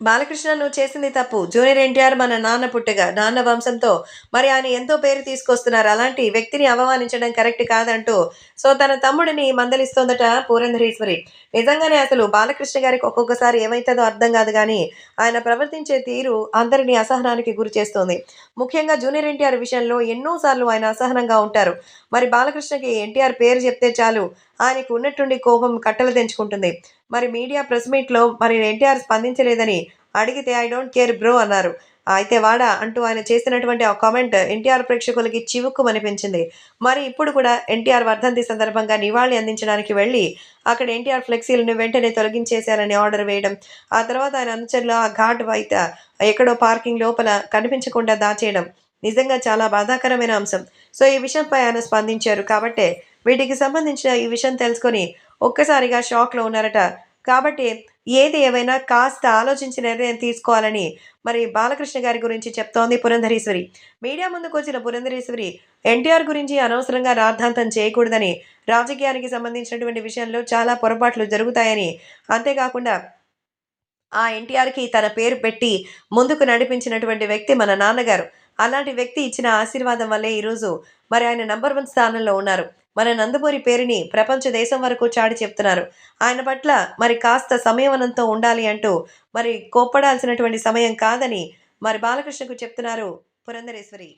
బాలకృష్ణ నువ్వు చేసింది తప్పు. జూనియర్ ఎన్టీఆర్ మన నాన్న పుట్టుక, నాన్న వంశంతో మరి ఆయన ఎంతో పేరు తీసుకొస్తున్నారు. అలాంటి వ్యక్తిని అవమానించడం కరెక్ట్ కాదంటూ తన తమ్ముడిని మందలిస్తోందట పురంధరేశ్వరి. నిజంగానే అసలు బాలకృష్ణ గారికి ఒక్కొక్కసారి ఏమైతదో అర్థం గాదు గానీ, ఆయన ప్రవర్తించే తీరు అందరిని అసహనానికి గురి చేస్తోంది. ముఖ్యంగా జూనియర్ ఎన్టీఆర్ విషయంలో ఎన్నో సార్లు ఆయన అసహనంగా ఉంటారు. మరి బాలకృష్ణకి ఎన్టీఆర్ పేరు చెప్తే చాలు ఆయనకు ఉన్నట్టుండి కోపం కట్టలు తెంచుకుంటుంది. మరి మీడియా ప్రెస్ మీట్‌లో మరి ఎన్టీఆర్ స్పందించలేదని అడిగితే "ఐ డోంట్ కేర్ బ్రో" అన్నారు. అయితే వాడా అంటూ ఆయన చేసినటువంటి ఆ కామెంట్ ఎన్టీఆర్ ప్రేక్షకులకి చివుక్కుమనిపించింది. మరి ఇప్పుడు కూడా ఎన్టీఆర్ వర్ధంతి సందర్భంగా నివాళి అందించడానికి వెళ్లి అక్కడ ఎన్టీఆర్ ఫ్లెక్సీలను వెంటనే తొలగించేశారని ఆర్డర్ వేయడం. ఆ తర్వాత ఆయన అనుచరులు ఆ ఘాట్ బయట ఎక్కడో పార్కింగ్ లోపల కనిపించకుండా దాచేయడం. నిజంగా చాలా బాధాకరమైన అంశం. ఈ విషయంపై ఆయన స్పందించారు. కాబట్టే వీటికి సంబంధించిన ఈ విషయం తెలుసుకొని ఒక్కసారిగా షాక్‌లో ఉన్నారట. కాబట్టి ఏది ఏమైనా కాస్త ఆలోచించి నిర్ణయం తీసుకోవాలని మరి బాలకృష్ణ గారి గురించి చెప్తోంది పురంధరేశ్వరి. మీడియా ముందుకొచ్చిన పురంధరేశ్వరి ఎన్టీఆర్ గురించి అనవసరంగా రాద్ధాంతం చేయకూడదని, రాజకీయానికి సంబంధించినటువంటి విషయంలో చాలా పొరపాట్లు జరుగుతాయని, అంతేకాకుండా ఆ ఎన్టీఆర్‌కి తన పేరు పెట్టి ముందుకు నడిపించినటువంటి వ్యక్తి మన నాన్నగారు. అలాంటి వ్యక్తి ఇచ్చిన ఆశీర్వాదం వల్లే ఈరోజు మరి ఆయన నంబర్ 1 స్థానంలో ఉన్నారు. మన నందమూరి పేరుని ప్రపంచ దేశం వరకు చాటి చెప్తున్నారు. ఆయన పట్ల మరి కాస్త సంయమనంతో ఉండాలి అంటూ మరి కోప్పడాల్సినటువంటి సమయం కాదని మరి బాలకృష్ణకు చెప్తున్నారు పురంధరేశ్వరి.